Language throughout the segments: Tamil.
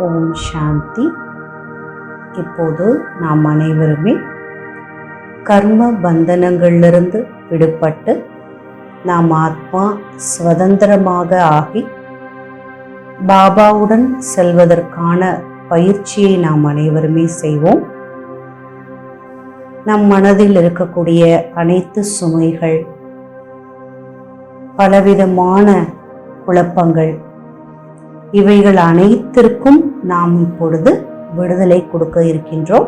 ஓம் சாந்தி. இப்போது நாம் அனைவருமே கர்ம பந்தனங்களிலிருந்து விடுபட்டு நாம் ஆத்மா சுதந்திரமாக ஆகி பாபாவுடன் செல்வதற்கான பயிற்சியை நாம் அனைவருமே செய்வோம். நம் மனதில் இருக்கக்கூடிய அனைத்து சுமைகள், பலவிதமான குழப்பங்கள், இவைகள் அனைத்திற்கும் நாம் இப்பொழுது விடுதலை கொடுக்க இருக்கின்றோம்.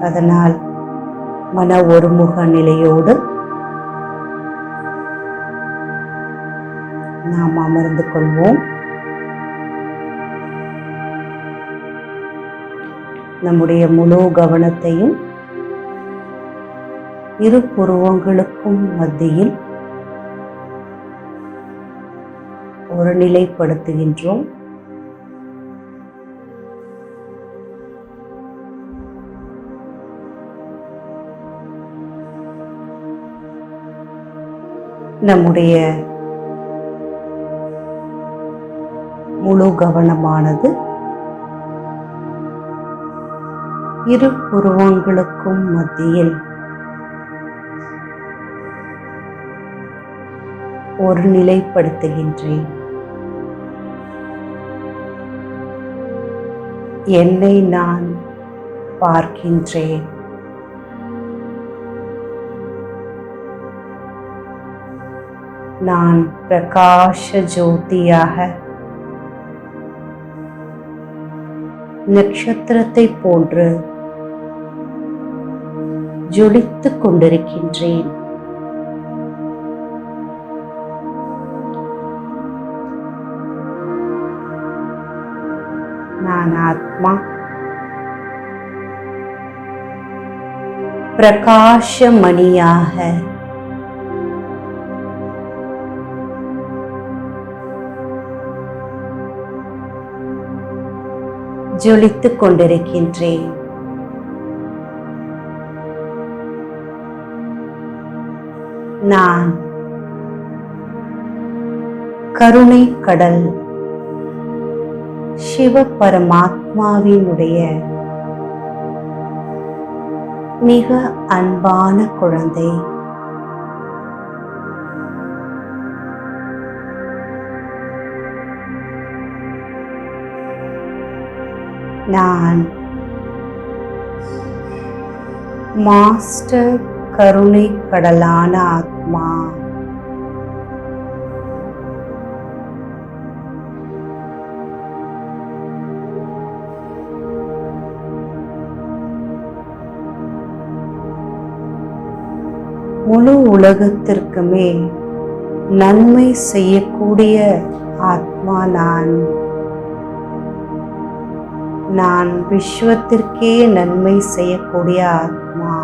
அதனால் மன ஒருமுக நிலையோடு நாம் அமர்ந்து கொள்வோம். நம்முடைய முழு கவனத்தையும் இரு புருவங்களுக்கும் மத்தியில் ஒரு நிலைப்படுத்துகின்றோம். நம்முடைய முழு கவனமானது இரு புருவங்களுக்கும் மத்தியில் ஒரு நிலைப்படுத்துகின்றேன். என்னை நான் பார்க்கின்றேன். நான் பிரகாஷ ஜோதியாக நட்சத்திரத்தை போன்று ஜொலித்துக் கொண்டிருக்கின்றேன். நான் ஆத்மா பிரகாசமணியாக ஜொலித்துக் கொண்டிருக்கின்றேன். நான் கருணை கடல் சிவ பரமாத்மாவினுடைய மிக அன்பான குழந்தை. நான் மாஸ்டர் கருணை கடலான ஆத்மா. முழு உலகத்திற்குமே நன்மை செய்யக்கூடிய ஆத்மா நான். நான் விஸ்வத்திற்கே நன்மை செய்யக்கூடிய ஆத்மா.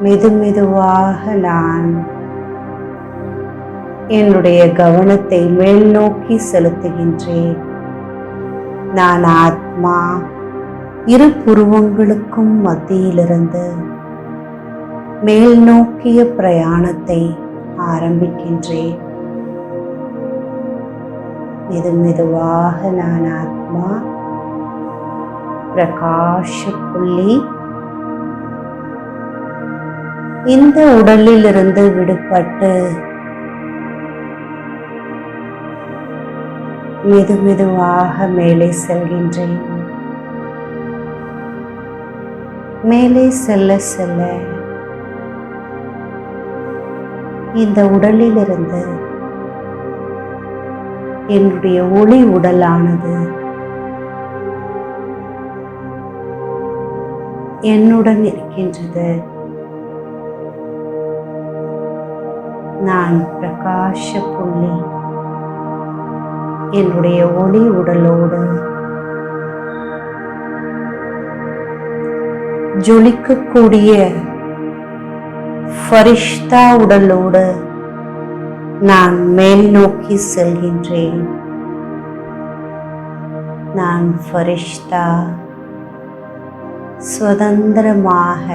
மெதுமெதுவாக நான் என்னுடைய கவனத்தை மேல் நோக்கி செலுத்துகின்றேன். நான் ஆத்மா இரு புருவங்களுக்கும் மத்தியிலிருந்து மேல் நோக்கிய பிரயாணத்தை ஆரம்பிக்கின்றேன். மெதுமெதுவாக நான் ஆத்மா பிரகாஷ புள்ளி இந்த உடலில் இருந்து விடுபட்டு மெதுமெதுவாக மேலே செல்கின்றேன். மேலே செல்ல செல்ல இந்த உடலிலிருந்து என்னுடைய ஒளி உடலானது என்னுடன் இருக்கின்றது. நான் பிரகாஷ புள்ளி என்னுடைய ஒளி உடலோடு ஜொலிக்கக்கூடிய ஃபரிஷ்தா உடலோடு நான் மேல் நோக்கி செல்கின்றேன். நான் ஃபரிஷ்தா சுதந்திரமாக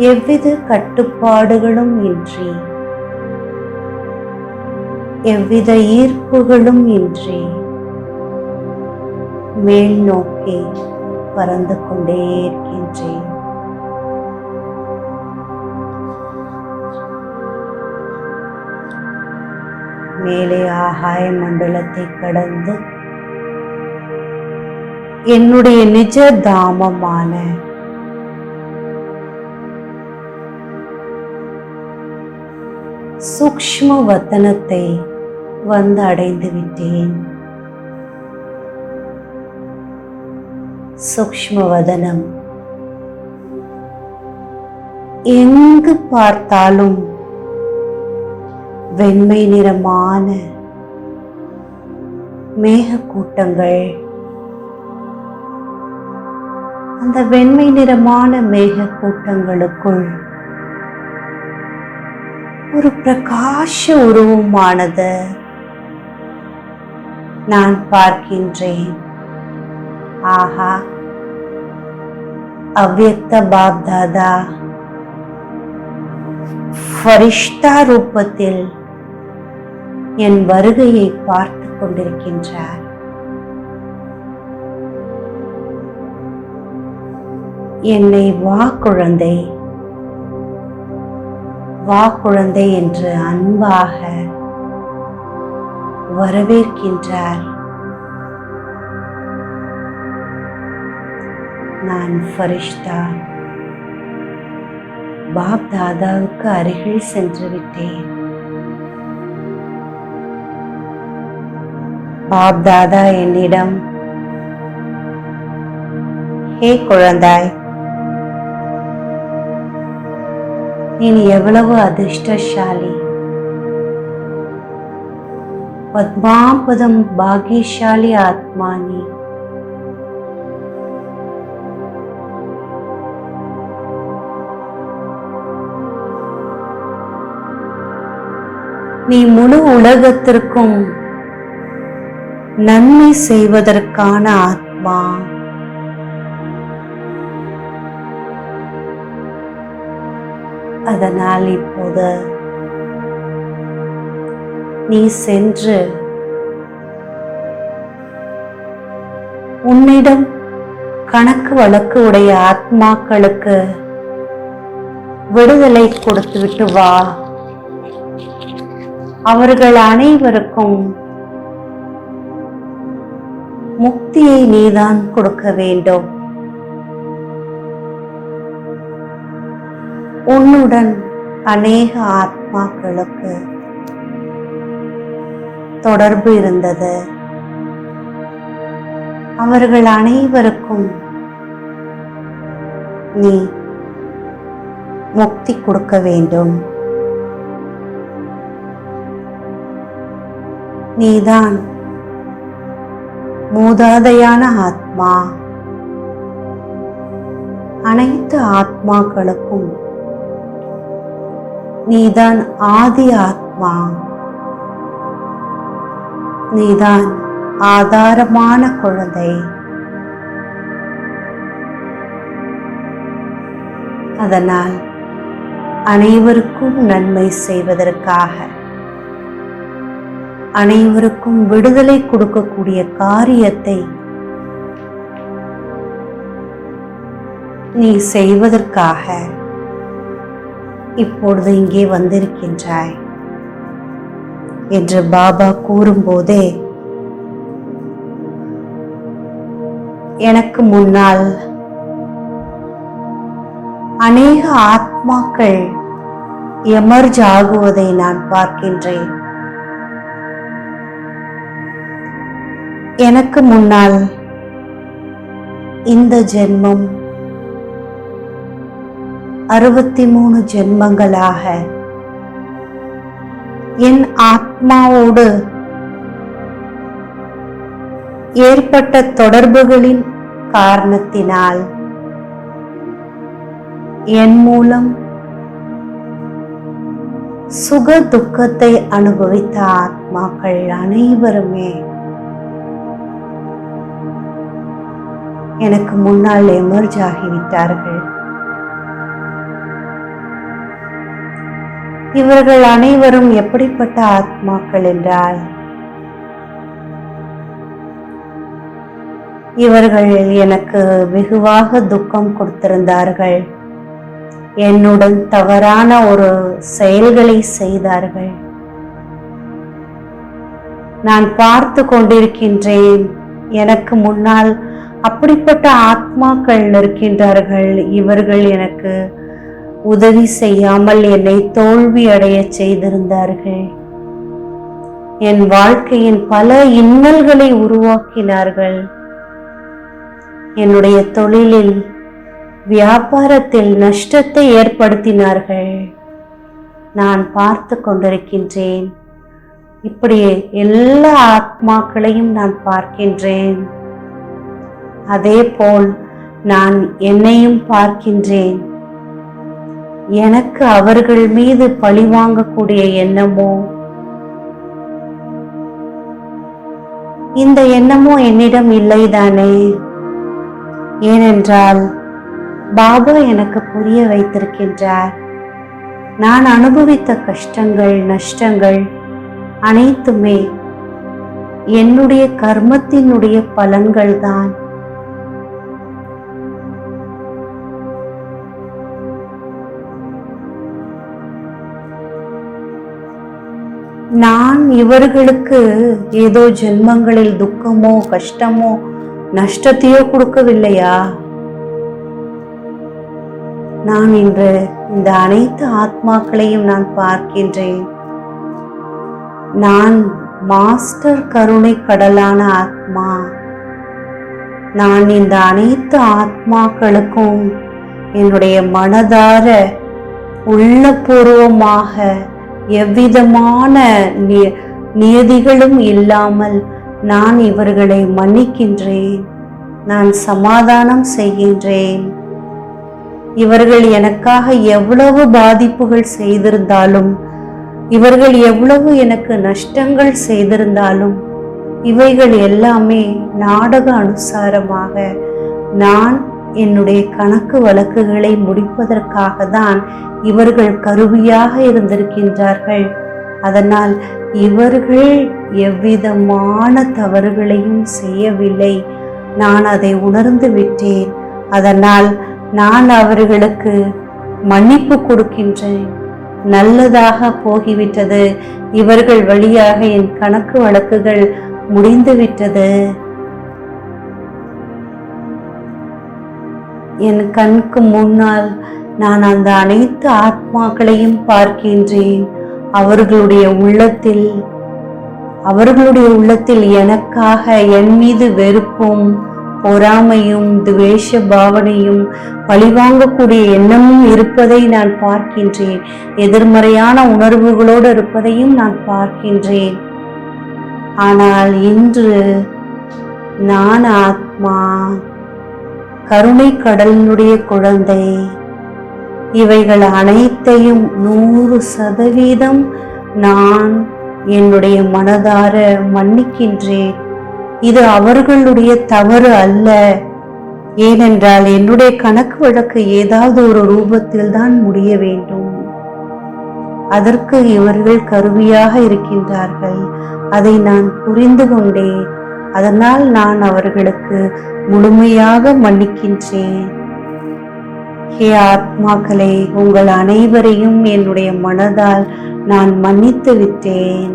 எவ்வித கட்டுப்பாடுகளும் இன்றி, எவ்வித ஈர்ப்புகளும் இன்றி மேல் நோக்கி பறந்து கொண்டே இருக்கின்றேன். மேலே ஆகாய மண்டலத்தை கடந்து என்னுடைய நிஜ தாமமான சூக்ஷ்ம வதனத்தை வந்து அடைந்து விட்டேன். சூக்ஷ்ம வதனம் எங்கு பார்த்தாலும் வெண்மை நிறமான மேகக்கூட்டங்கள். அந்த வெண்மை நிறமான மேகக்கூட்டங்களுக்குள் ஒரு பிரகாச உருவமானது நான் பார்க்கின்றேன். ஆஹா, அவ்யக்த பாப்தாதா ஃபரிஷ்தா ரூபத்தில் என் வருகையை பார்த்து கொண்டிருக்கின்றார். என்னை வா குழந்தை, வா குழந்தை என்று அன்பாக வரவேற்கின்றார். நான் ஃபரிஷ்தா பாப் தாதாவுக்கு அருகில் சென்று விட்டேன். பாப் தாதா என்னிடம், ஹே குழந்தாய், நீ எவ்வளவு அதிர்ஷ்டசாலி, பத்மாபதம் பாகியசாலி ஆத்மா நீ. நீ முழு உலகத்திற்கும் நன்மை செய்வதற்கான ஆத்மா. அதனால் இப்போது நீ சென்று உன்னிடம் கணக்கு வழக்கு உடைய ஆத்மாக்களுக்கு விடுதலை கொடுத்துவிட்டு வா. அவர்கள் அனைவருக்கும் முக்தியை நீதான் கொடுக்க வேண்டும். உன்னுடன் அநேக ஆத்மாக்களுக்கு தொடர்பு இருந்தது. அவர்கள் அனைவருக்கும் நீ முக்தி கொடுக்க வேண்டும். நீதான் மூதாதையான ஆத்மா. அனைத்து ஆத்மாக்களுக்கும் நீதான் ஆதி ஆத்மா. நீதான் ஆதாரமான குழந்தை. அதனால் அனைவருக்கும் நன்மை செய்வதற்காக, அனைவருக்கும் விடுதலை கொடுக்கக்கூடிய காரியத்தை நீ செய்வதற்காக இப்பொழுது இங்கே வந்திருக்கின்றாய் என்று பாபா கூறும்போதே எனக்கு முன்னால் அநேக ஆத்மாக்கள் எமர்ஜ் ஆகுவதை நான் பார்க்கின்றேன். எனக்கு முன்னால் இந்த ஜென்மம் 63 ஜென்மங்களாக என் ஆத்மாவோடு ஏற்பட்ட தொடர்புகளின் காரணத்தினால் என் மூலம் சுக துக்கத்தை அனுபவித்த ஆத்மாக்கள் அனைவருமே எனக்கு முன்னால் எமர்ஜ் ஆகிவிட்டார்கள். இவர்கள் அனைவரும் எப்படிப்பட்ட ஆத்மாக்கள் என்றால், இவர்கள் எனக்கு வெகுவாக துக்கம் கொடுத்திருந்தார்கள். என்னுடன் தவறான ஒரு செயல்களை செய்தார்கள். நான் பார்த்து கொண்டிருக்கின்றேன். எனக்கு முன்னால் அப்படிப்பட்ட ஆத்மாக்கள் இருக்கின்றார்கள். இவர்கள் எனக்கு உதவி செய்யாமல் என்னை தோல்வி அடைய செய்திருந்தார்கள். என் வாழ்க்கையின் பல இன்னல்களை உருவாக்கினார்கள். என்னுடைய தொழிலில், வியாபாரத்தில் நஷ்டத்தை ஏற்படுத்தினார்கள். நான் பார்த்து கொண்டிருக்கின்றேன். இப்படி எல்லா ஆத்மாக்களையும் நான் பார்க்கின்றேன். அதேபோல் நான் என்னையும் பார்க்கின்றேன். எனக்கு அவர்கள் மீது பழிவாங்கக்கூடிய எண்ணமோ, இந்த எண்ணமோ என்னிடம் இல்லைதானே? ஏனென்றால் பாபா எனக்கு புரிய வைத்திருக்கின்றார். நான் அனுபவித்த கஷ்டங்கள், நஷ்டங்கள் அனைத்துமே என்னுடைய கர்மத்தினுடைய பலன்கள் தான். நான் இவர்களுக்கு ஏதோ ஜென்மங்களில் துக்கமோ, கஷ்டமோ, நஷ்டத்தையோ கொடுக்கவில்லையா? நான் இன்று இந்த அனைத்து ஆத்மாக்களையும் நான் பார்க்கின்றேன். நான் மாஸ்டர் கருணை கடலான ஆத்மா. நான் இந்த அனைத்து ஆத்மாக்களுக்கும் என்னுடைய மனதார உள்ளபூர்வமாக எவ்விதமான நியதிகளும் இல்லாமல் நான் இவர்களை மன்னிக்கின்றேன். நான் சமாதானம் செய்கின்றேன். இவர்கள் எனக்காக எவ்வளவு பாதிப்புகள் செய்திருந்தாலும், இவர்கள் எவ்வளவு எனக்கு நஷ்டங்கள் செய்திருந்தாலும், இவைகள் எல்லாமே நாடக அனுசாரமாக நான் என்னுடைய கணக்கு வழக்குகளை முடிப்பதற்காக தான் இவர்கள் கருவியாக இருந்திருக்கின்றார்கள். அதனால் இவர்கள் எவ்விதமான தவறுகளையும் செய்யவில்லை. நான் அதை உணர்ந்து விட்டேன். அதனால் நான் அவர்களுக்கு மன்னிப்பு கொடுக்கின்றேன். நல்லதாக போகிவிட்டது. இவர்கள் வழியாக என் கணக்கு வழக்குகள் முடிந்துவிட்டது. என் கண்ணுக்கு முன்னால் நான் அந்த அனைத்து ஆத்மாக்களையும் பார்க்கின்றேன். அவர்களுடைய உள்ளத்தில் எனக்காக என் மீது வெறுப்பும், பொறாமையும், துவேஷ பாவனையும், பழிவாங்கக்கூடிய எண்ணமும் இருப்பதை நான் பார்க்கின்றேன். எதிர்மறையான உணர்வுகளோடு இருப்பதையும் நான் பார்க்கின்றேன். ஆனால் இன்று நான் ஆத்மா, கருணை கடலினுடைய குழந்தை. இவைகள் அனைத்தையும் 100% நான் என்னுடைய மனதார மன்னிக்கின்றேன். இது அவர்களுடைய தவறு அல்ல. ஏனென்றால் என்னுடைய கணக்கு வழக்கு ஏதாவது ஒரு ரூபத்தில் தான் முடிய வேண்டும். அதற்கு இவர்கள் கருவியாக இருக்கின்றார்கள். அதை நான் புரிந்து கொண்டேன். அதனால் நான் அவர்களுக்கு முழுமையாக மன்னிக்கின்றேன். ஹே ஆத்மாக்களே, உங்கள் அனைவரையும் என்னுடைய மனதால் நான் மன்னித்து விட்டேன்.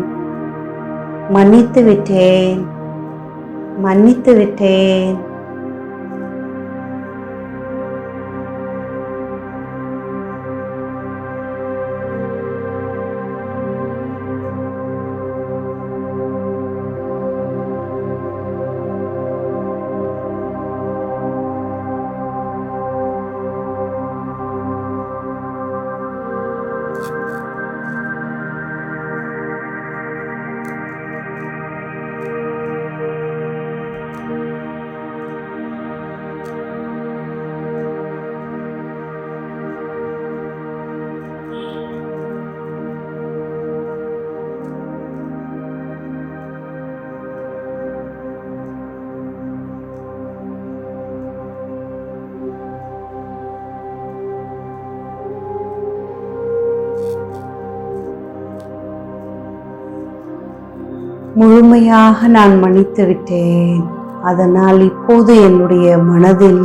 முழுமையாக நான் மன்னித்து விட்டேன். அதனால் இப்போது என்னுடைய மனதில்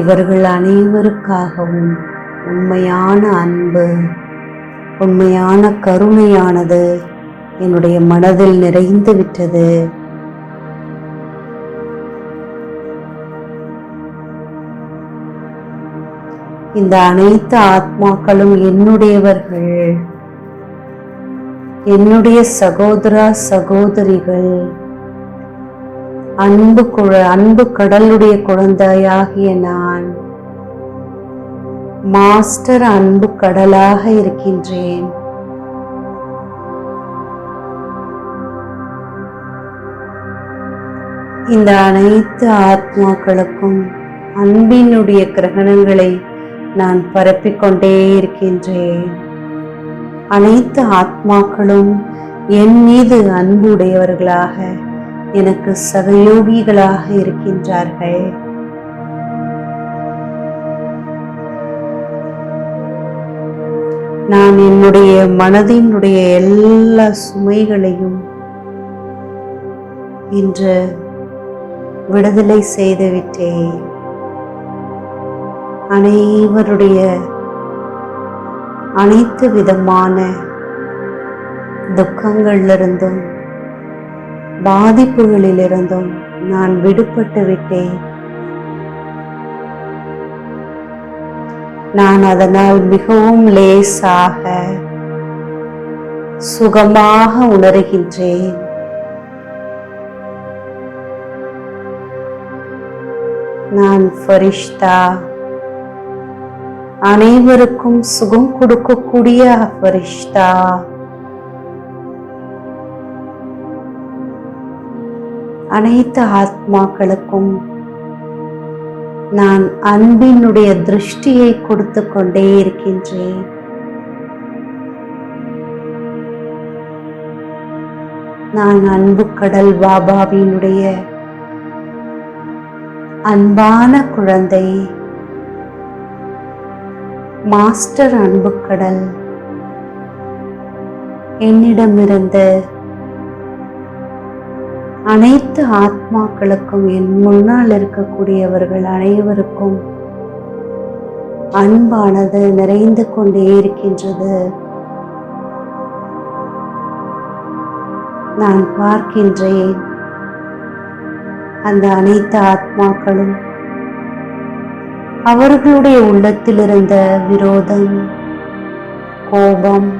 இவர்கள் அனைவருக்காகவும் உண்மையான அன்பு, உண்மையான கருணையானது என்னுடைய மனதில் நிறைந்து விட்டது. இந்த அனைத்து ஆத்மாக்களும் என்னுடையவர்கள், என்னுடைய சகோதரா சகோதரிகள், அன்பு கடலுடைய குழந்தையாகிய நான் மாஸ்டர் அன்பு கடலாக இருக்கின்றேன். இந்த அனைத்து ஆத்மாக்களுக்கும் அன்பினுடைய கிரகணங்களை நான் பரப்பிக்கொண்டே இருக்கின்றேன். அனைத்து ஆத்மாக்களும் என் மீது அன்பு உடையவர்களாக எனக்கு சகயோகிகளாக இருக்கின்றார்கள். நான் என்னுடைய மனதினுடைய எல்லா சுமைகளையும் இன்று விடுதலை செய்துவிட்டேன். அனைத்து விதமான துக்கங்களிலிருந்தும் பாதிப்புகளிலிருந்தும் நான் விடுபட்டு விட்டேன். நான் அதனால் மிகவும் லேசாக சுகமாக உணர்கின்றேன். நான் ஃபரிஷ்தா, அனைவருக்கும் சுகம் கொடுக்கக்கூடிய ஃபரிஷ்தா. அனைத்து ஆத்மாக்களுக்கும் நான் அன்பினுடைய திருஷ்டியை கொடுத்து கொண்டே இருக்கின்றேன். நான் அன்பு கடல் பாபாவினுடைய அன்பான குழந்தை, மாஸ்டர் அன்பு கடல். என்னிடமிருந்து அனைத்து ஆத்மாக்களுக்கும், என் முன்னால் இருக்கக்கூடியவர்கள் அனைவருக்கும் அன்பானது நிறைந்து கொண்டே இருக்கின்றது. நான் பார்க்கின்றேன் அந்த அனைத்து ஆத்மாக்களும் அவர்களுடைய உள்ளத்தில் இருந்த விரோதம், கோபம்,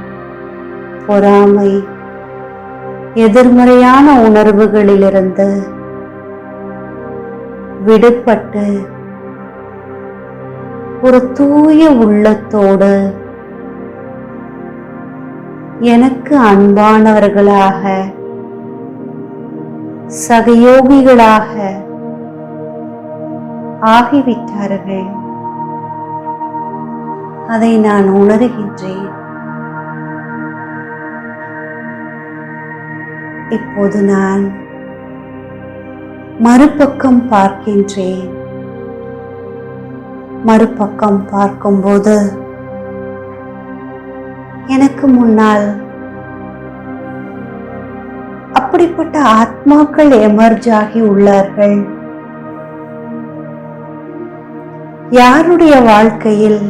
பொறாமை, எதிர்மறையான உணர்வுகளிலிருந்து விடுபட்டு ஒரு தூய உள்ளத்தோடு எனக்கு அன்பானவர்களாக, சகயோகிகளாக ஆகிவிட்டார்கள். அதை நான் உணர்கின்றேன். இப்போது நான் மறுபக்கம் பார்க்கின்றேன். மறுபக்கம் பார்க்கும்போது எனக்கு முன்னால் அப்படிப்பட்ட ஆத்மாக்கள் எமர்ஜ் ஆகி உள்ளார்கள். யாருடைய வாழ்க்கையில்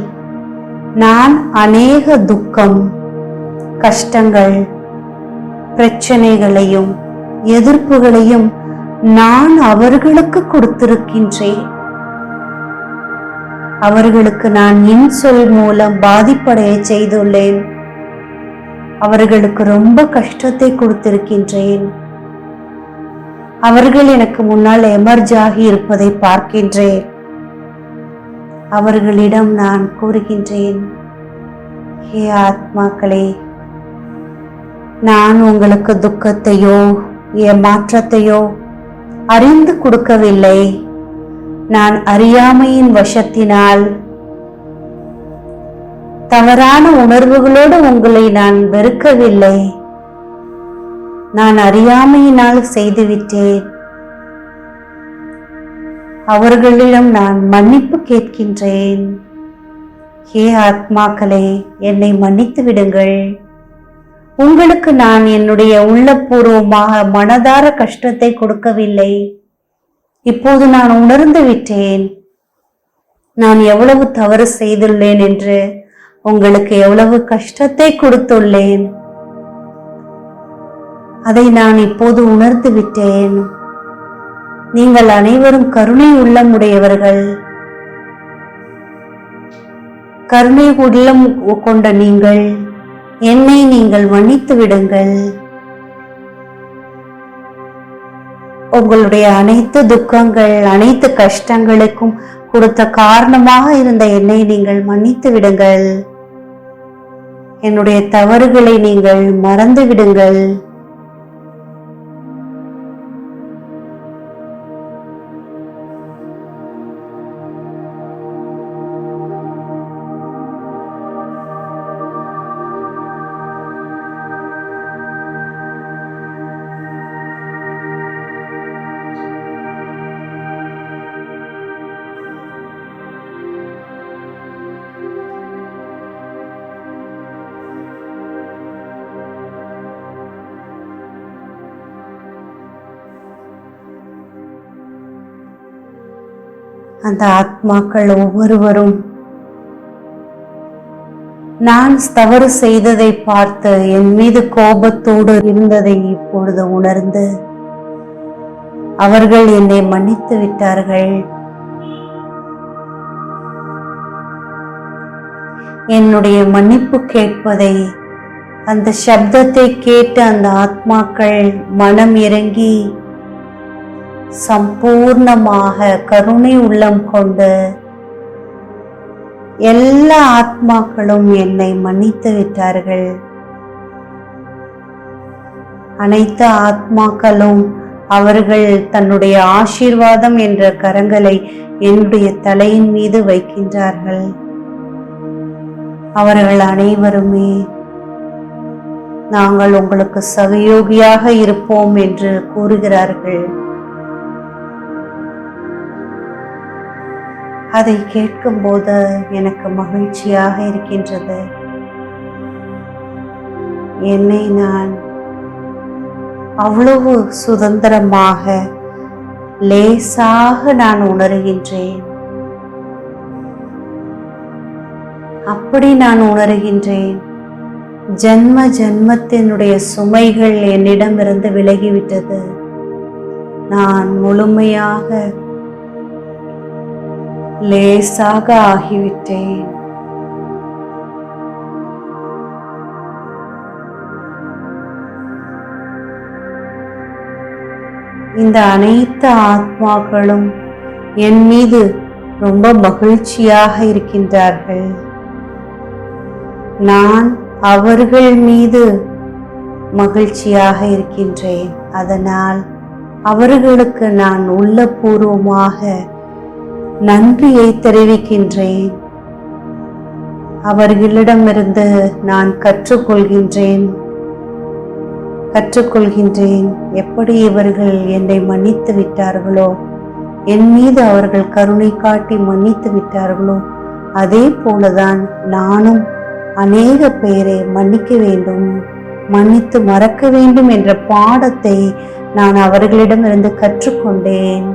நான் அநேக துக்கம், கஷ்டங்கள், பிரச்சனைகளையும் எதிர்ப்புகளையும் நான் அவர்களுக்கு கொடுத்திருக்கின்றேன். அவர்களுக்கு நான் இன்சொல் மூலம் பாதிப்படைய செய்துள்ளேன். அவர்களுக்கு ரொம்ப கஷ்டத்தை கொடுத்திருக்கின்றேன். அவர்கள் எனக்கு முன்னால் எமர்ஜ் ஆகி இருப்பதை பார்க்கின்றேன். அவர்களிடம் நான் கூறுகின்றேன், ஹே ஆத்மாக்களே, நான் உங்களுக்கு துக்கத்தையோ ஏமாற்றத்தையோ அறிந்து கொடுக்கவில்லை. நான் அறியாமையின் வசத்தினால், தவறான உணர்வுகளோடு உங்களை நான் வெறுக்கவில்லை. நான் அறியாமையினால் செய்துவிட்டேன். அவர்களிடம் நான் மன்னிப்பு கேட்கின்றேன். ஹே ஆத்மாக்களே, என்னை மன்னித்து விடுங்கள். உங்களுக்கு நான் என்னுடைய உள்ளபூர்வமாக மனதார கஷ்டத்தை கொடுக்கவில்லை. இப்போது நான் உணர்ந்து விட்டேன் நான் எவ்வளவு தவறு செய்துள்ளேன் என்று. உங்களுக்கு எவ்வளவு கஷ்டத்தை கொடுத்துள்ளேன், அதை நான் இப்போது உணர்ந்து விட்டேன். நீங்கள் அனைவரும் கருணை உள்ளமுடையவர்கள். கருணை உள்ளம் கொண்ட நீங்கள் என்னை நீங்கள் மன்னித்து விடுங்கள். உங்களுடைய அனைத்து துக்கங்கள், அனைத்து கஷ்டங்களுக்கும் கொடுத்த காரணமாக இருந்த என்னை நீங்கள் மன்னித்து விடுங்கள். என்னுடைய தவறுகளை நீங்கள் மறந்து விடுங்கள். அந்த ஆத்மாக்கள் ஒவ்வொருவரும் நான் தவறு செய்ததை பார்த்து என் மீது கோபத்தோடு இருந்ததை இப்பொழுது உணர்ந்து அவர்கள் என்னை மன்னித்து விட்டார்கள். என்னுடைய மன்னிப்பு கேட்பதை, அந்த சப்தத்தை கேட்டு அந்த ஆத்மாக்கள் மனம் இறங்கி சம்பூர்ணமாக கருணை உள்ளம் கொண்டு எல்லா ஆத்மாக்களும் என்னை மன்னித்து விட்டார்கள். அனைத்து ஆத்மாக்களும் அவர்கள் தன்னுடைய ஆசீர்வாதம் என்ற கரங்களை என்னுடைய தலையின் மீது வைக்கின்றார்கள். அவர்கள் அனைவருமே நாங்கள் உங்களுக்கு சகயோகியாக இருப்போம் என்று கூறுகிறார்கள். அதை கேட்கும்போது எனக்கு மகிழ்ச்சியாக இருக்கின்றது. என்னை நான் அவ்வளவு சுதந்திரமாக லேசாக நான் உணர்கின்றேன். அப்படி நான் உணர்கின்றேன். ஜன்ம ஜன்மத்தினுடைய சுமைகள் என்னிடமிருந்து விலகிவிட்டது. நான் முழுமையாக லேசாக ஆகிவிட்டேன். இந்த அனைத்து ஆத்மாக்களும் என் மீது ரொம்ப மகிழ்ச்சியாக இருக்கின்றார்கள். நான் அவர்கள் மீது மகிழ்ச்சியாக இருக்கின்றேன். அதனால் அவர்களுக்கு நான் உள்ளபூர்வமாக நன்றியை தெரிவிக்கின்றேன். அவர்களிடமிருந்து நான் கற்றுக்கொள்கின்றேன். எப்படி இவர்கள் என்னை மன்னித்து விட்டார்களோ, என் மீது அவர்கள் கருணை காட்டி மன்னித்து விட்டார்களோ, அதே போலதான் நானும் அநேக பேரை மன்னிக்க வேண்டும், மன்னித்து மறக்க வேண்டும் என்ற பாடத்தை நான் அவர்களிடமிருந்து கற்றுக்கொண்டேன்.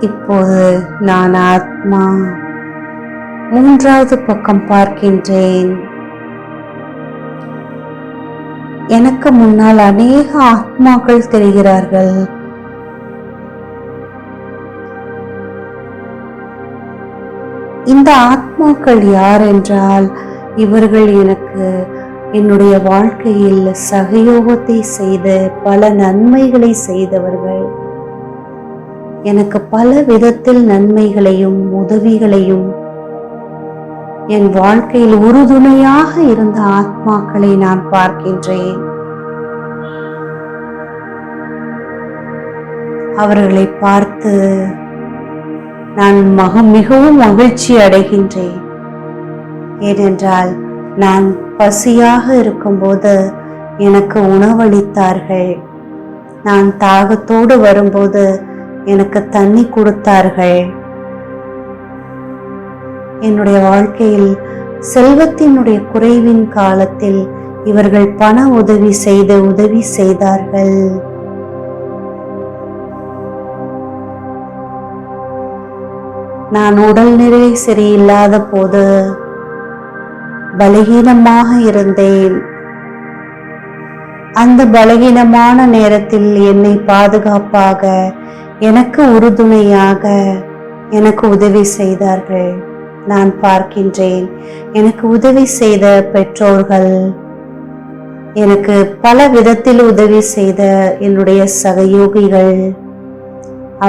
இப்போது நான் ஆத்மா மூன்றாவது பக்கம் பார்க்கின்றேன். எனக்கு முன்னால் அநேக ஆத்மாக்கள் தெரிகிறார்கள். இந்த ஆத்மாக்கள் யார் என்றால், இவர்கள் எனக்கு என்னுடைய வாழ்க்கையில் சகயோகத்தை செய்து பல நன்மைகளை செய்தவர்கள். எனக்கு பல விதத்தில் நன்மைகளையும் உதவிகளையும் என் வாழ்க்கையில் உறுதுணையாக இருந்த ஆத்மாக்களை நான் பார்க்கின்றேன். அவர்களை பார்த்து நான் மிகவும் மகிழ்ச்சி அடைகின்றேன். ஏனென்றால் நான் பசியாக இருக்கும்போது எனக்கு உணவளித்தார்கள். நான் தாகத்தோடு வரும்போது எனக்கு தண்ணி கொடுத்தார்கள். என்னுடைய வாழ்க்கையில் செல்வத்தினுடைய குறைவின் காலத்தில் இவர்கள் பண உதவி செய்தார்கள். நான் உடல்நிலை சரியில்லாத போது பலகீனமாக இருந்தேன். அந்த பலகீனமான நேரத்தில் என்னை பாதுகாப்பாக, எனக்கு உறுதுணையாக எனக்கு உதவி செய்தார்கள். நான் பார்க்கின்றேன், எனக்கு உதவி செய்த பெற்றோர்கள், எனக்கு பல விதத்தில் உதவி செய்த என்னுடைய சகயோகிகள்,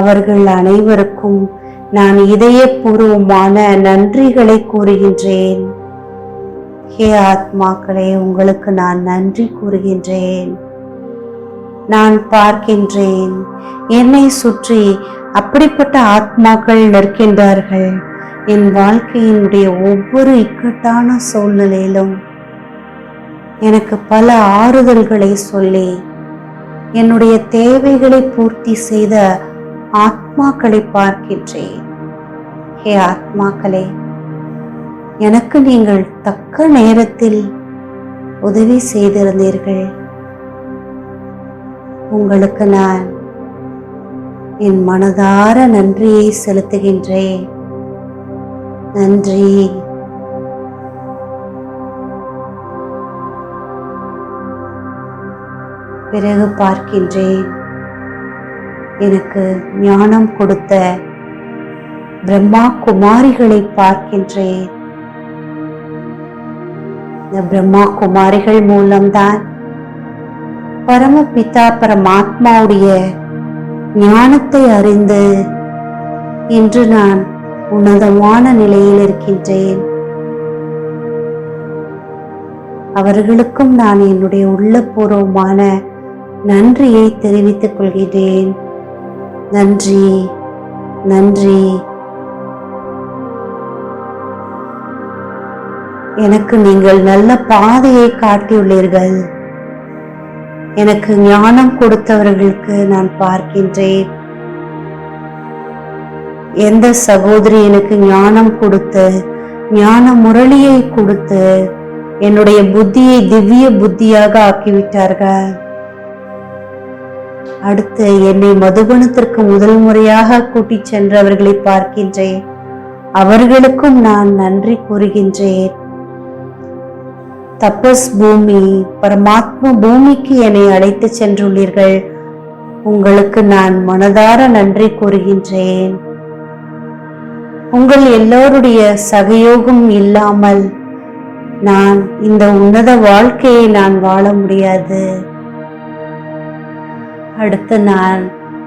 அவர்கள் அனைவருக்கும் நான் இதயபூர்வமான நன்றிகளை கூறுகின்றேன். ஹே ஆத்மாக்களே, உங்களுக்கு நான் நன்றி கூறுகின்றேன். நான் பார்க்கின்றேன், என்னை சுற்றி அப்படிப்பட்ட ஆத்மாக்கள் நிற்கின்றார்கள். என் வாழ்க்கையினுடைய ஒவ்வொரு இக்கட்டான சூழ்நிலையிலும் எனக்கு பல ஆறுதல்களை சொல்லி என்னுடைய தேவைகளை பூர்த்தி செய்த ஆத்மாக்களை பார்க்கின்றேன். ஹே ஆத்மாக்களே, எனக்கு நீங்கள் தக்க நேரத்தில் உதவி செய்திருந்தீர்கள். உங்களுக்கு நான் என் மனதார நன்றியை செலுத்துகின்றேன். நன்றி. பிறகு பார்க்கின்றேன், எனக்கு ஞானம் கொடுத்த பிரம்மா குமாரிகளை பார்க்கின்றேன். இந்த பிரம்மா குமாரிகள் மூலம்தான் பரமபிதா பரமாத்மாவுடைய ஞானத்தை அறிந்து இன்று நான் உன்னதமான நிலையில் இருக்கின்றேன். அவர்களுக்கும் நான் என்னுடைய உள்ளபூர்வமான நன்றியை தெரிவித்துக் கொள்கிறேன். நன்றி, நன்றி. எனக்கு நீங்கள் நல்ல பாதையை காட்டியுள்ளீர்கள். எனக்கு ஞானம் கொடுத்தவர்களுக்கு நான் பார்க்கின்றேன். எந்த சகோதரி எனக்கு ஞானம் கொடுத்து, ஞான முரளியை கொடுத்து என்னுடைய புத்தியை திவ்ய புத்தியாக ஆக்கிவிட்டார்கள். அடுத்து என்னை மதுபனத்திற்கு முதல் முறையாக கூட்டிச் சென்றவர்களை பார்க்கின்றேன். அவர்களுக்கும் நான் நன்றி கூறுகின்றேன். தபஸ் பூமி, பரமாத்மா பூமிக்கு என்னை அழைத்து சென்றுள்ளீர்கள். உங்களுக்கு நான் மனதார நன்றி கூறுகின்றேன். உங்கள் எல்லோருடைய சகயோகம் இல்லாமல் நான் இந்த உன்னத வாழ்க்கையை நான் வாழ முடியாது. அடுத்து நான்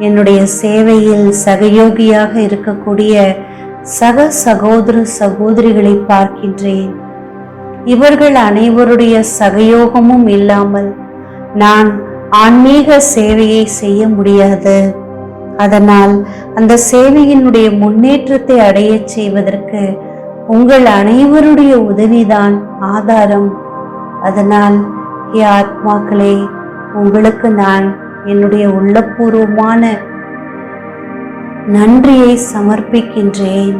என்னுடைய சேவையில் சகயோகியாக இருக்கக்கூடிய சக சகோதர சகோதரிகளை பார்க்கின்றேன். இவர்கள் அனைவருடைய சகயோகமும் இல்லாமல் நான் ஆன்மீக சேவையை செய்ய முடியாது. அதனால் அந்த சேவையினுடைய முன்னேற்றத்தை அடைய செய்வதற்கு உங்கள் அனைவருடைய உதவிதான் ஆதாரம். அதனால் ஏ ஆத்மாக்களே, உங்களுக்கு நான் என்னுடைய உள்ளபூர்வமான நன்றியை சமர்ப்பிக்கின்றேன்.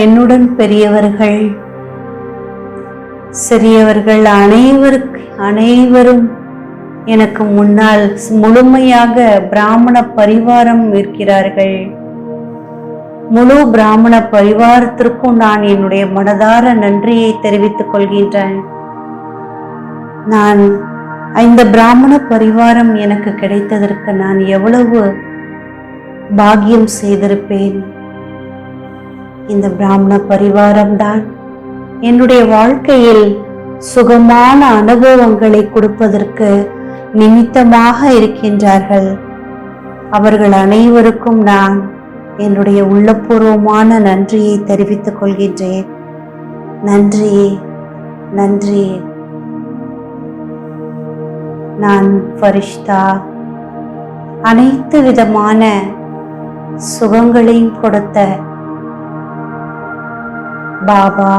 என்னுடன் பெரியவர்கள், சிறியவர்கள் அனைவரும் எனக்கு முன்னால் முழுமையாக பிராமண பரிவாரம் இருக்கிறார்கள். முழு பிராமண பரிவாரத்திற்கும் நான் என்னுடைய மனதார நன்றியை தெரிவித்துக் கொள்கின்றேன். நான் இந்த பிராமண பரிவாரம் எனக்கு கிடைத்ததற்கு நான் எவ்வளவு பாக்கியம் செய்திருப்பேன். இந்த பிராமண பரிவாரம் தான் என்னுடைய வாழ்க்கையில் சுகமான அனுபவங்களை கொடுப்பதற்கு நிமித்தமாக இருக்கின்றார்கள். அவர்கள் அனைவருக்கும் நான் என்னுடைய உள்ளபூர்வமான நன்றியை தெரிவித்துக் கொள்கின்றேன். நன்றி, நன்றி. நான் ஃபரிஷ்தா. அனைத்து விதமான சுகங்களையும் கொடுத்த பாபா,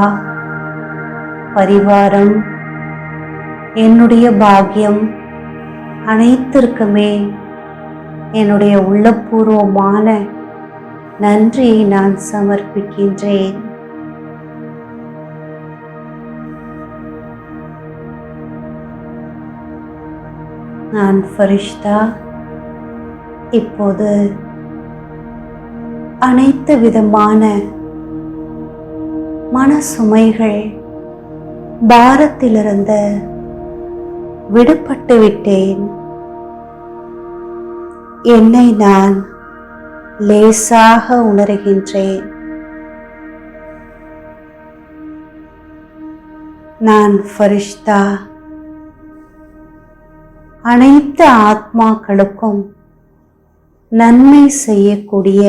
பரிவாரம், என்னுடைய பாக்கியம் அனைத்திற்குமே என்னுடைய உள்ளபூர்வமான நன்றியை நான் சமர்ப்பிக்கின்றேன். நான் ஃபரிஷ்தா. இப்போது அனைத்து விதமான மனசுமைகள் பாரத்திலிருந்து விடுபட்டு விட்டேன். என்னை நான் லேசாக உணர்கின்றேன். நான் ஃபரிஷ்தா. அனைத்து ஆத்மாக்களுக்கும் நன்மை செய்யக்கூடிய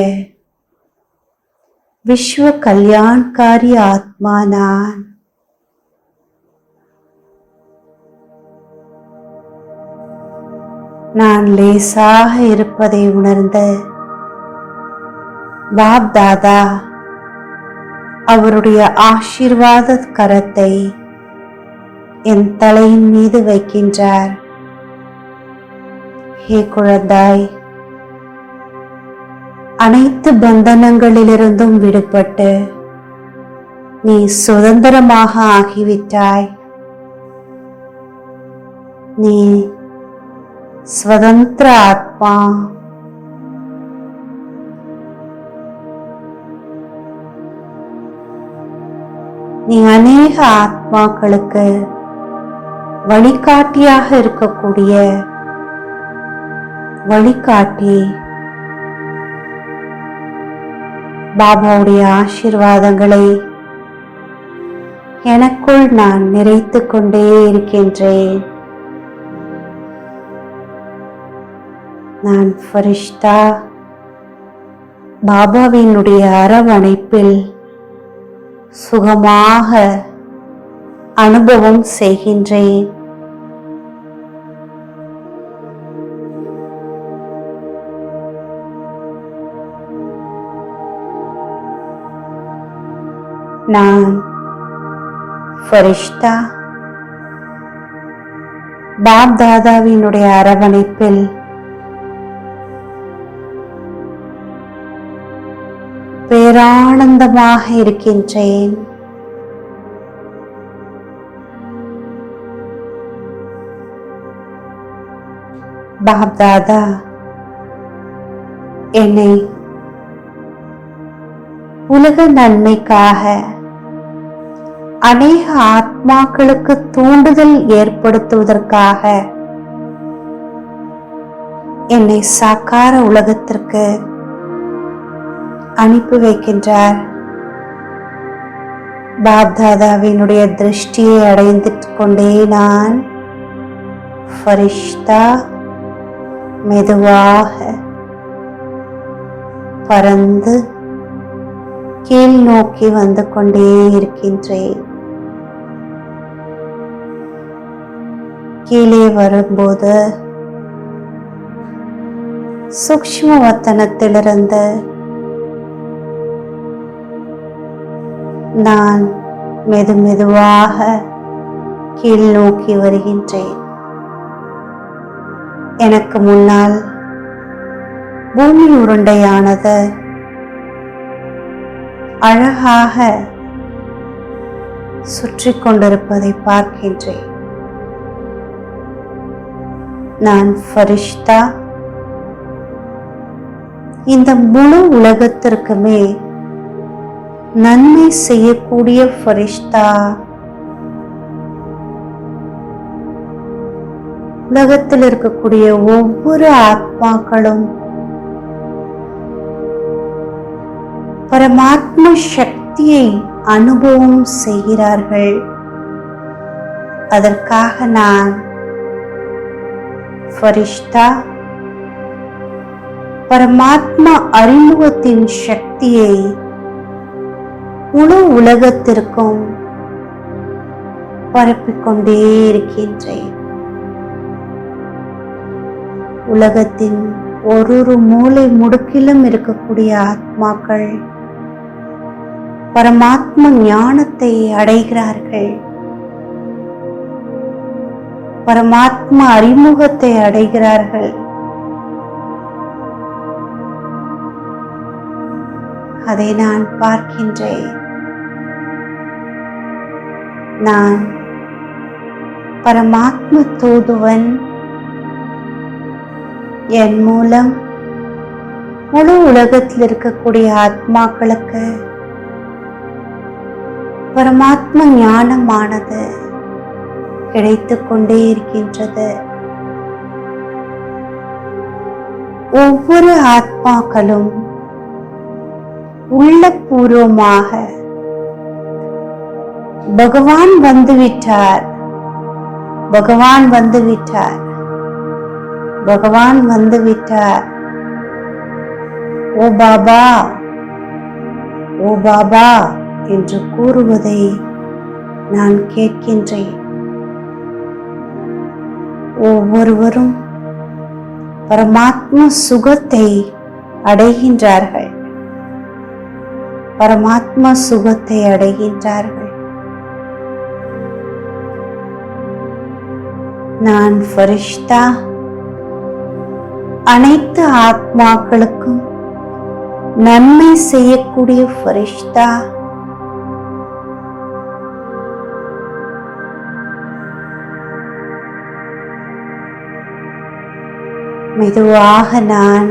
விஸ்வ கல்யாண்காரி ஆத்மா நான். நான் லேசாக இருப்பதை உணர்ந்து பாப் தாதா அவருடைய ஆசீர்வாத கரத்தை என் தலையின் மீது வைக்கின்றார். ஹே குழந்தாய், அனைத்து பந்தனங்களிலிருந்தும் விடுபட்டு நீ சுதந்திரமாக ஆகிவிட்டாய். நீ ஸ்வதந்திர ஆத்மா. நீ அநேக ஆத்மாக்களுக்கு வழிகாட்டியாக இருக்கக்கூடிய வழிகாட்டி. பாபாவுடைய ஆசீர்வாதங்களை எனக்குள் நான் நிறைத்து கொண்டே இருக்கின்றேன். நான் ஃபரிஷ்தா. பாபாவினுடைய அரவணைப்பில் சுகமாக அனுபவம் செய்கின்றேன். நான் ஃபரிஷ்தா. பாப் தாதாவினுடைய அரவணைப்பில் பேரானந்தமாக இருக்கின்றேன். பாப் தாதா என்னை உலக நன்மைக்காக அநேக ஆத்மாக்களுக்கு தூண்டுதல் ஏற்படுத்துவதற்காக என்னை சாக்கார உலகத்திற்கு அனுப்பி வைக்கின்றார். பாப் தாதாவினுடைய திருஷ்டியை அடைந்து கொண்டே நான் ஃபரிஷ்தா மெதுவாக பறந்து கீழ் நோக்கி வந்து கொண்டே இருக்கின்றேன். கீழே வரும்போது சூக்ஷ்ம வத்தனத்திலிருந்து நான் மெதுவாக கீழ் நோக்கி வருகின்றேன். எனக்கு முன்னால் பூமி உருண்டையானது அழகாக சுற்றி கொண்டிருப்பதை பார்க்கின்றேன். நான் ஃபரிஷ்தா. இந்த முழு உலகத்திற்குமே நன்மை செய்யக்கூடிய ஃபரிஷ்தா. உலகத்தில் இருக்கக்கூடிய ஒவ்வொரு ஆத்மாக்களும் பரமாத்ம சக்தியை அனுபவம் செய்கிறார்கள். அதற்காக நான் ஃபரிஷ்தா பரமாத்மா அறிமுகத்தின் சக்தியை முழு உலகத்திற்கும் பரப்பிக்கொண்டே இருக்கின்றேன். உலகத்தின் ஒரு மூலை முடுக்கிலும் இருக்கக்கூடிய ஆத்மாக்கள் பரமாத்ம ஞானத்தை அடைகிறார்கள். பரமாத்ம அறிமுகத்தை அடைகிறார்கள். அதை நான் பார்க்கின்றேன். நான் பரமாத்ம தூதுவன். என் மூலம் முழு உலகத்தில் இருக்கக்கூடிய ஆத்மாக்களுக்கு பரமாத்ம ஞானமானது கிடைத்து கொண்டே இருக்கின்றது. ஒவ்வொரு ஆத்மாக்களும் உள்ளபூர்வமாக பகவான் வந்துவிட்டார், பகவான் வந்துவிட்டார், பகவான் வந்துவிட்டார், ஓ பாபா, ஓ பாபா என்று கூறுவதை நான் கேட்கின்றேன். ஒவ்வொருவரும் பரமாத்ம சுகத்தை அடைகின்றார்கள். பரமாத்ம சுகத்தை அடைகின்றார்கள். நான் ஃபரிஷ்தா. அனைத்து ஆத்மாக்களுக்கும் நன்மை செய்யக்கூடிய ஃபரிஷ்தா. மெதுவாக நான்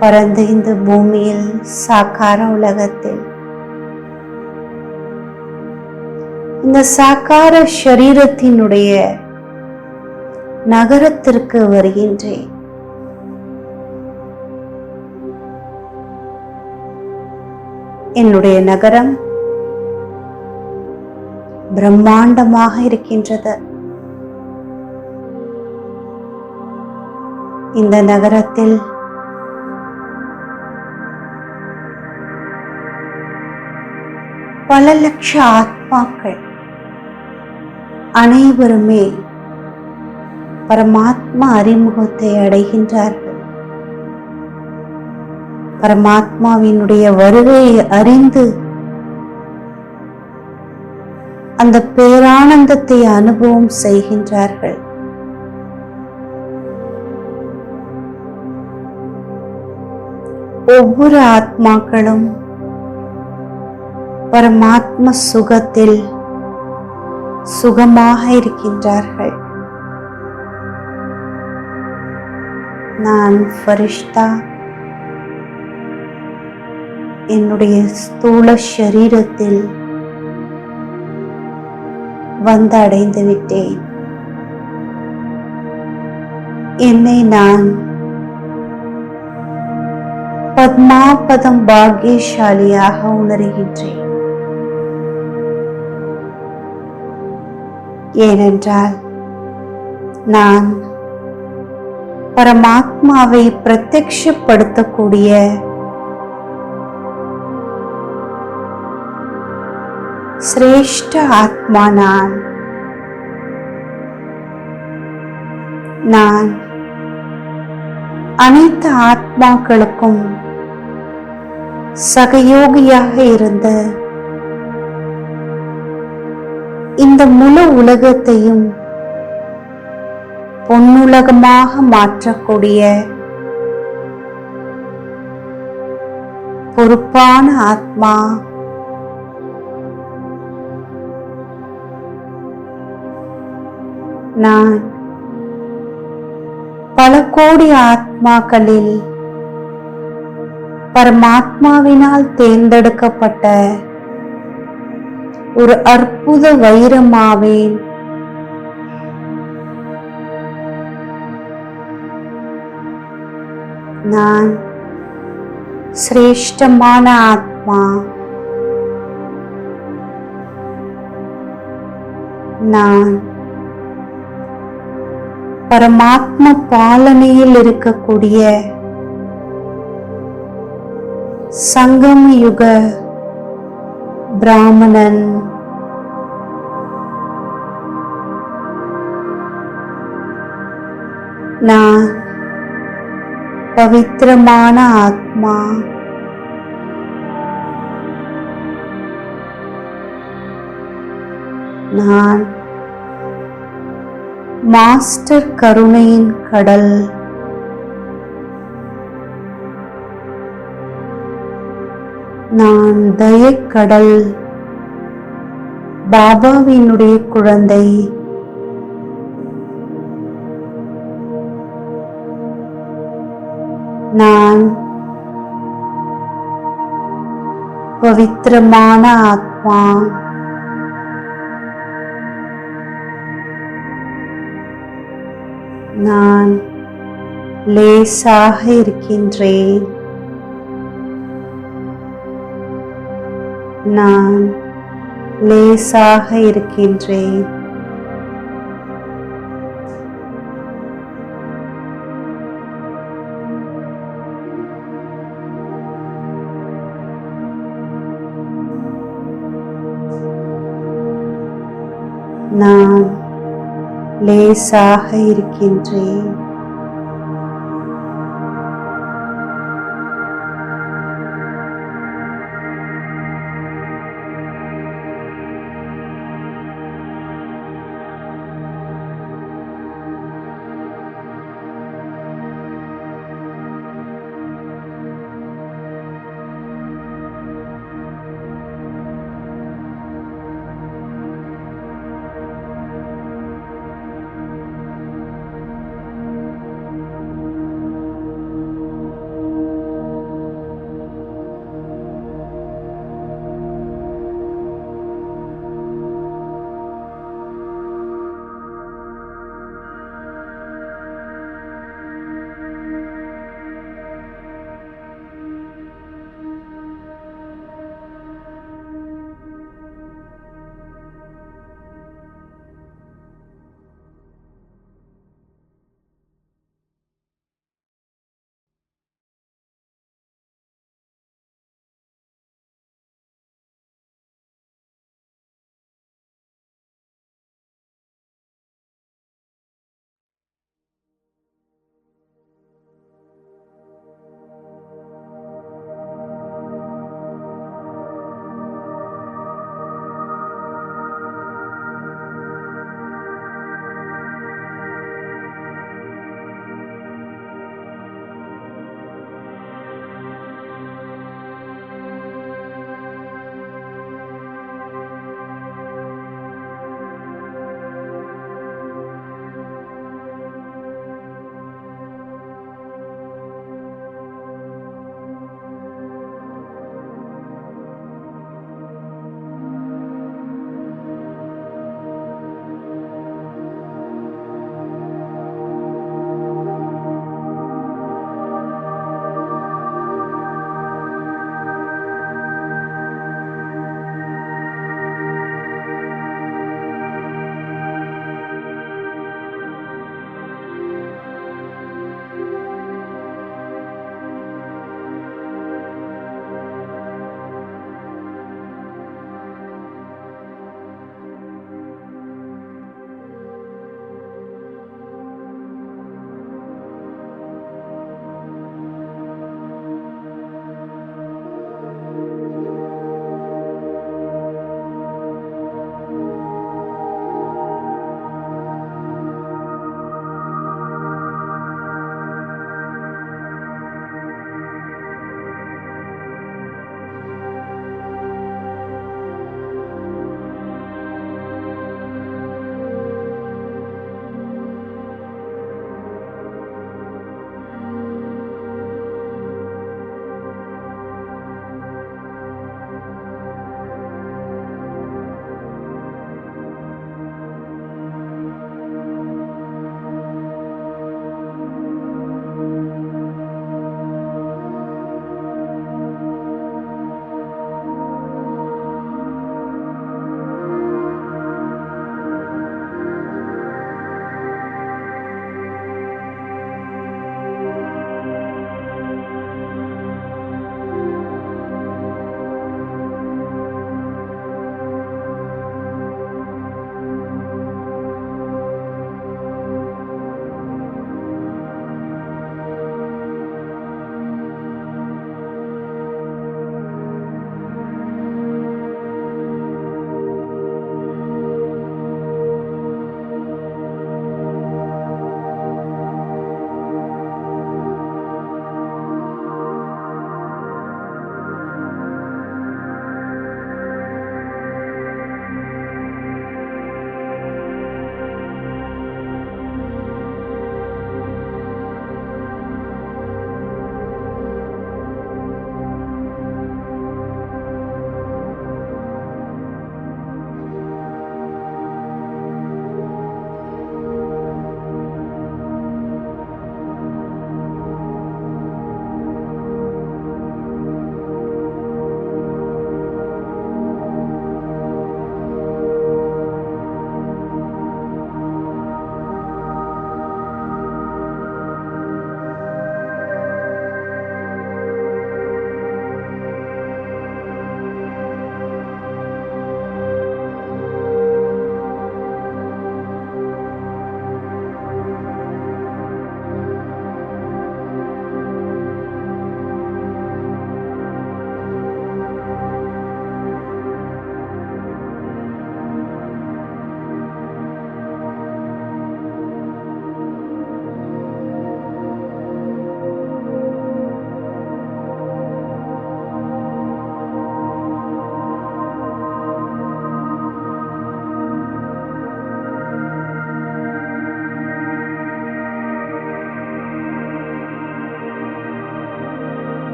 பறந்து இந்த பூமியில் சாக்கார உலகத்தில் இந்த சாக்கார ஷரீரத்தினுடைய நகரத்திற்கு வருகின்றேன். என்னுடைய நகரம் பிரம்மாண்டமாக இருக்கின்றது. இந்த நகரத்தில் பல லட்ச ஆத்மாக்கள் அனைவருமே பரமாத்மா அறிமுகத்தை அடைகின்றார்கள். பரமாத்மாவினுடைய வருகையை அறிந்து அந்த பேரானந்தத்தை அனுபவம் செய்கின்றார்கள். ஒவ்வொரு ஆத்மாக்களும் பரமாத்ம சுகத்தில் சுகமாக இருக்கின்றார்கள். நான் ஃபரிஷ்தா. என்னுடைய ஸ்தூல ஷரீரத்தில் வந்து அடைந்து விட்டேன். என்னை நான் பத்மாபதம் பாக்கியசாலியாக உணர்கின்றேன். ஏனென்றால் நான் பரமாத்மாவை பிரத்யக்ஷப்படுத்தக்கூடிய சிரேஷ்ட ஆத்மா. நான் அனைத்து ஆத்மாக்களுக்கும் சகயோகியாக இருந்த இந்த முழு உலகத்தையும் பொன்னுலகமாக மாற்றக்கூடிய பொறுப்பான ஆத்மா. நான் பல கோடி ஆத்மாக்களில் பரமாத்மாவினால் தேர்ந்தெடுக்கப்பட்ட ஒரு அற்புத வைரமாவேன். நான் சிரேஷ்டமான ஆத்மா. நான் பரமாத்ம பாலனையில் இருக்கக்கூடிய சங்கம யுக பிராமணன், நான் பவித்திரமான ஆத்மா, நான் மாஸ்டர் கருணையின் கடல், நான் தயக்கடல், பாபாவினுடைய குழந்தை, நான் பவித்திரமான ஆத்மா, நான் லேசாக இருக்கின்றேன், நான் லேசாக இருக்கின்றேன். நான் லேசாக இருக்கின்றேன்.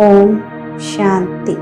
ஓம் சாந்தி.